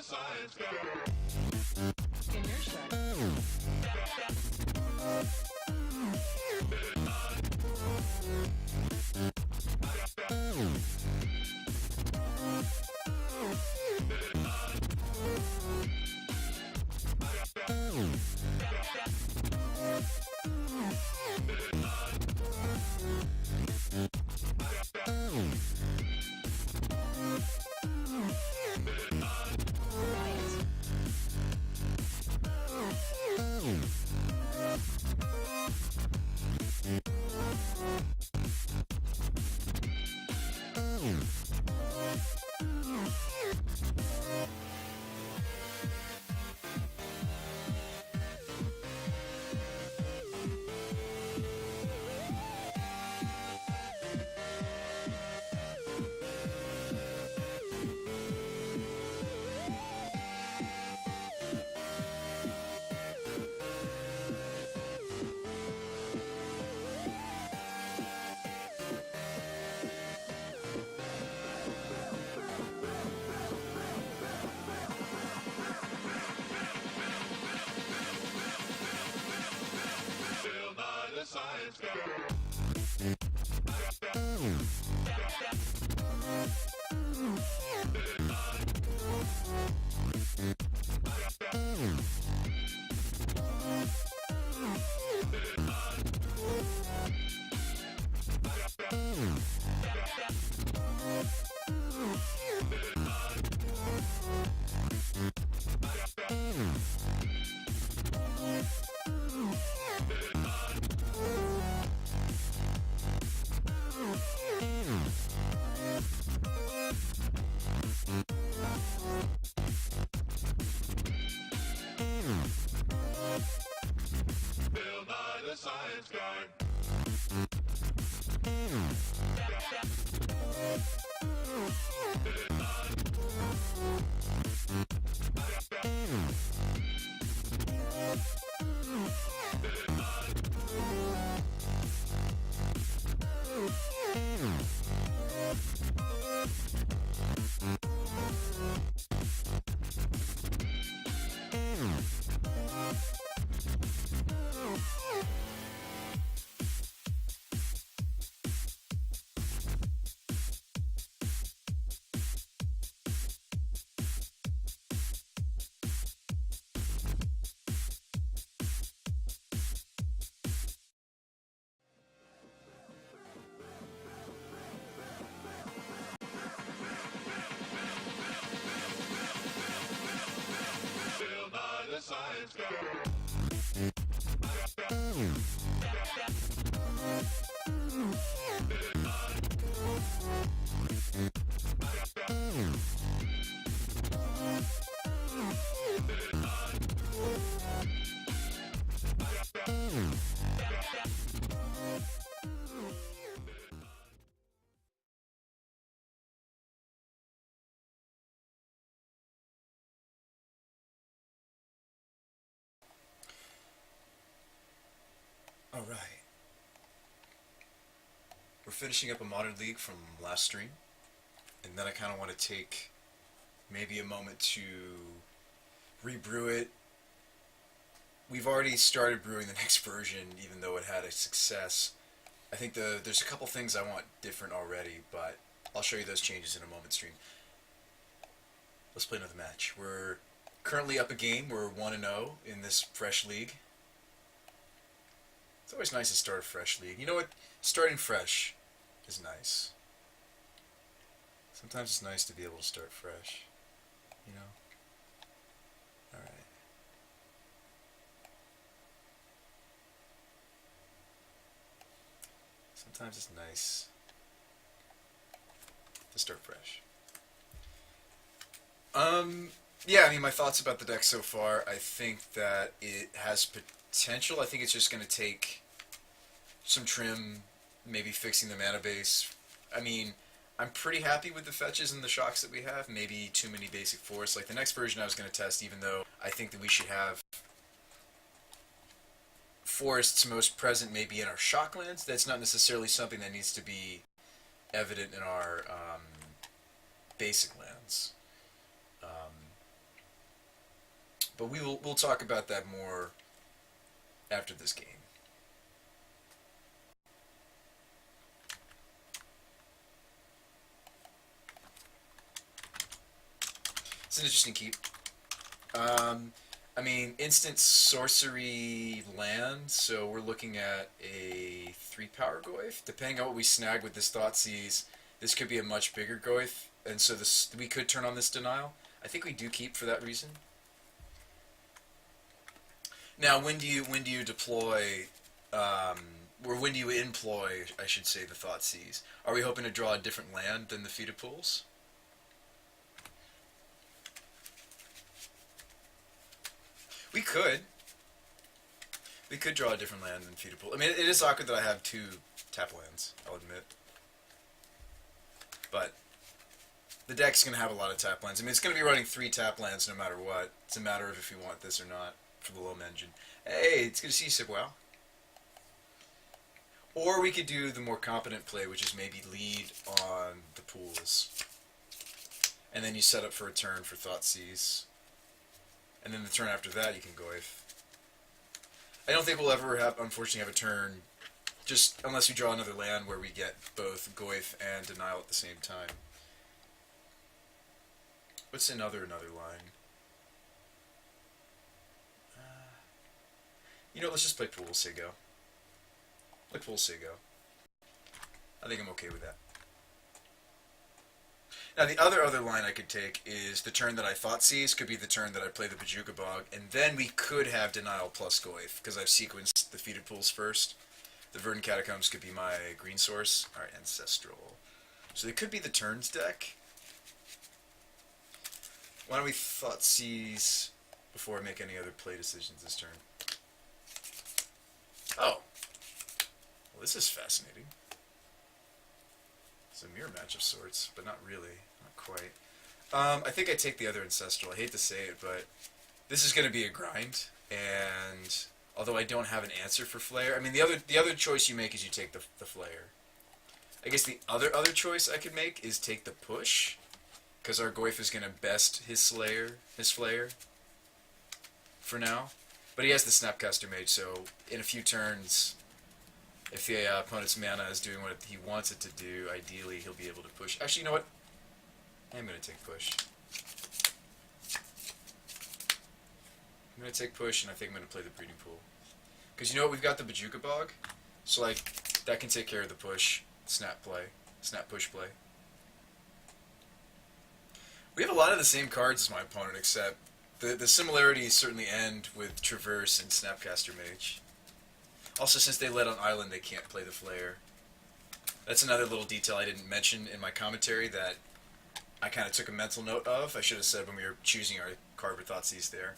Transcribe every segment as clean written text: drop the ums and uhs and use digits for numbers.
Science guy. Inertia. Bill Nye the Science Guy. Bill Nye the Science Guy. Bill Nye the Science Guy. Alright. We're finishing up a Modern League from last stream, and then I kind of want to take maybe a moment to rebrew it. We've already started brewing the next version, even though it had a success. I think there's a couple things I want different already, but I'll show you those changes in a moment stream. Let's play another match. We're currently up a game. We're 1-0 in this fresh league. It's always nice to start a fresh league. You know what? Starting fresh is nice. Sometimes it's nice to be able to start fresh, you know? Alright. Sometimes it's nice to start fresh. Yeah, I mean, my thoughts about the deck so far, I think that it has potential. I think it's just going to take some trim, maybe fixing the mana base. I mean, I'm pretty happy with the fetches and the shocks that we have. Maybe too many basic forests. Like the next version I was going to test, even though I think that we should have forests most present maybe in our shocklands. That's not necessarily something that needs to be evident in our basic lands. But we'll talk about that more after this game. It's an interesting keep. I mean, instant sorcery land, so we're looking at a 3-power Goyf. Depending on what we snag with this Thoughtseize, this could be a much bigger Goyf, and so we could turn on this denial. I think we do keep for that reason. Now, when do you deploy, or when do you employ, I should say, the Thoughtseize? Are we hoping to draw a different land than the Feet of Pools? We could. We could draw a different land than Feet of Pools. I mean, it is awkward that I have 2 tap lands, I'll admit. But the deck's going to have a lot of tap lands. I mean, it's going to be running 3 tap lands no matter what. It's a matter of if you want this or not for the Loam Engine. Hey, it's good to see you, Sipwow. Or we could do the more competent play, which is maybe lead on the pools. And then you set up for a turn for Thoughtseize. And then the turn after that, you can Goyf. I don't think we'll ever unfortunately have a turn, just unless we draw another land where we get both Goyf and Denial at the same time. What's another line? You know, let's just play Pools, say go. Play Pools, say go. I think I'm okay with that. Now, the other line I could take is the turn that I Thoughtseize could be the turn that I play the Bajuka Bog, and then we could have Denial plus Goyf, because I've sequenced the Feet of Pools first. The Verdant Catacombs could be my green source. Alright, Ancestral. So they could be the turns deck. Why don't we Thoughtseize before I make any other play decisions this turn? Oh. Well, this is fascinating. It's a mirror match of sorts, but not really. Not quite. I think I take the other Ancestral. I hate to say it, but this is going to be a grind, and although I don't have an answer for Flare, I mean, the other choice you make is you take the Flare. I guess the other choice I could make is take the push, because our Goyf is going to best his Flare, for now. But he has the Snapcaster Mage, so in a few turns, if the opponent's mana is doing what he wants it to do, ideally he'll be able to push. Actually, you know what? I'm going to take push. I'm going to take push, and I think I'm going to play the Breeding Pool. Because you know what? We've got the Bajuka Bog, so like that can take care of the push, snap push play. We have a lot of the same cards as my opponent, except the similarities certainly end with Traverse and Snapcaster Mage. Also, since they led on Island, they can't play the Flare. That's another little detail I didn't mention in my commentary that I kind of took a mental note of. I should have said when we were choosing our card for Thoughtseize there.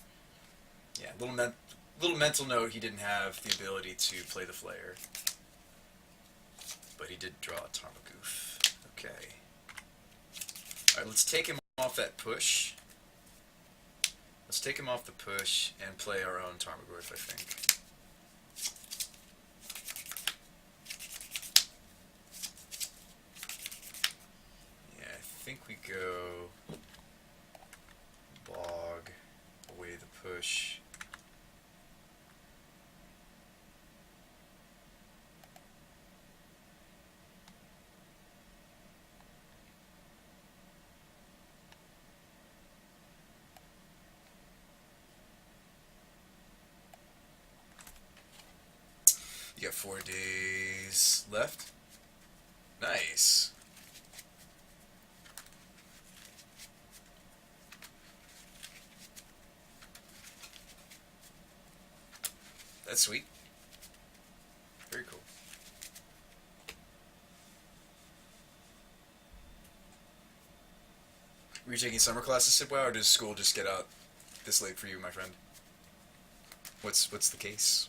Yeah, little mental note, he didn't have the ability to play the Flare. But he did draw a Tarmogoyf. Okay. Alright, let's take him off that push. Let's take him off the push and play our own Tarmogoyf, I think. I think we go Bog, away the push. You got 4 days left. Nice. That's sweet. Very cool. Were you taking summer classes at WoW, or does school just get out this late for you, my friend? What's the case?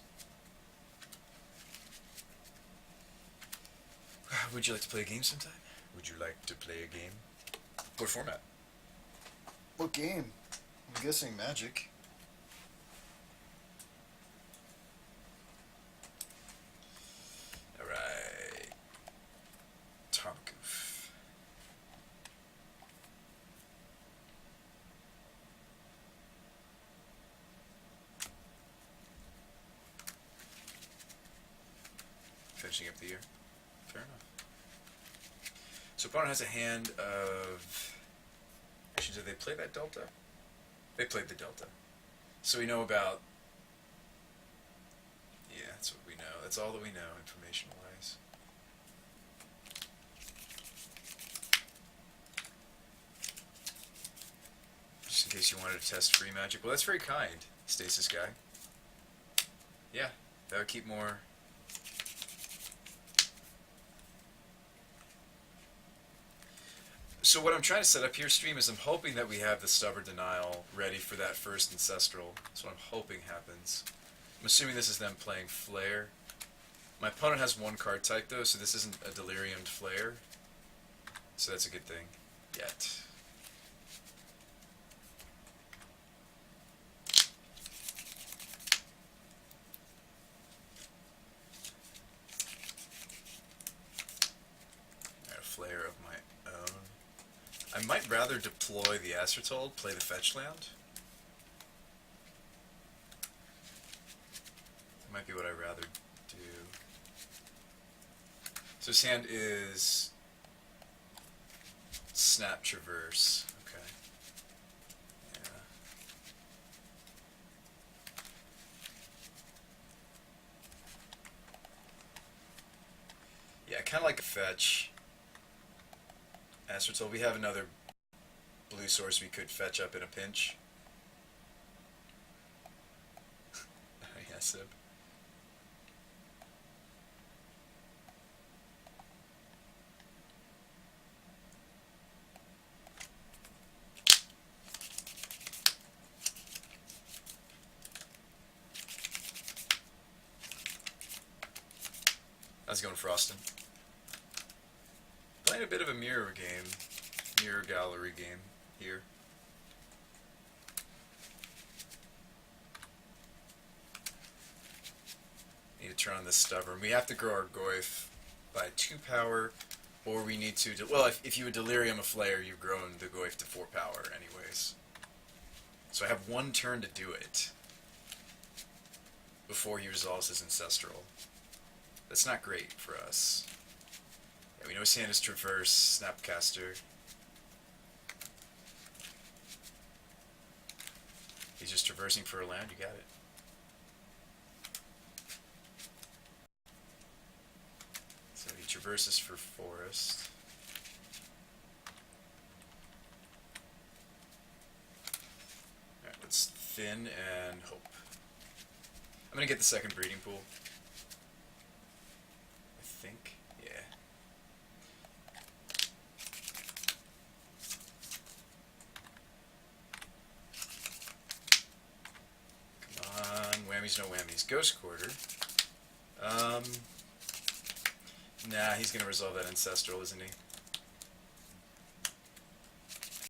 Would you like to play a game sometime? Would you like to play a game? What format? What game? I'm guessing Magic. Alright. Tomgoof. Finishing up the year. Fair enough. So opponent has a hand of... Actually, did they play that Delta? They played the Delta. So we know about... Yeah, that's what we know. That's all that we know, information-wise. Just in case you wanted to test free magic. Well, that's very kind, Stasis Guy. Yeah, that would keep more... So what I'm trying to set up here, stream, is I'm hoping that we have the Stubborn Denial ready for that first Ancestral. That's what I'm hoping happens. I'm assuming this is them playing Flare. My opponent has one card type, though, so this isn't a Deliriumed Flare. So that's a good thing. Yet. Alright, a Flare of my own. I might rather deploy the Sul-told, play the fetch land. That might be what I'd rather do. So his hand is Snap Traverse. Okay. Yeah. Yeah, kind of like a fetch. As we're told, we have another blue source we could fetch up in a pinch. Yes, Sib. How's it going, Frostin'? Playing a bit of a mirror game, mirror gallery game here. Need to turn on this Stubborn. We have to grow our Goyf by 2 power, or we need to... Well, if you would Delirium a Flare, you've grown the Goyf to 4 power anyways. So I have 1 turn to do it before he resolves his Ancestral. That's not great for us. Yeah, we know his hand is Traverse, Snapcaster. He's just traversing for a land, you got it. So he traverses for Forest. Alright, let's Thin and Hope. I'm gonna get the second breeding pool. I think. Yeah. Whammies, no whammies. Ghost Quarter. Nah, he's gonna resolve that Ancestral, isn't he?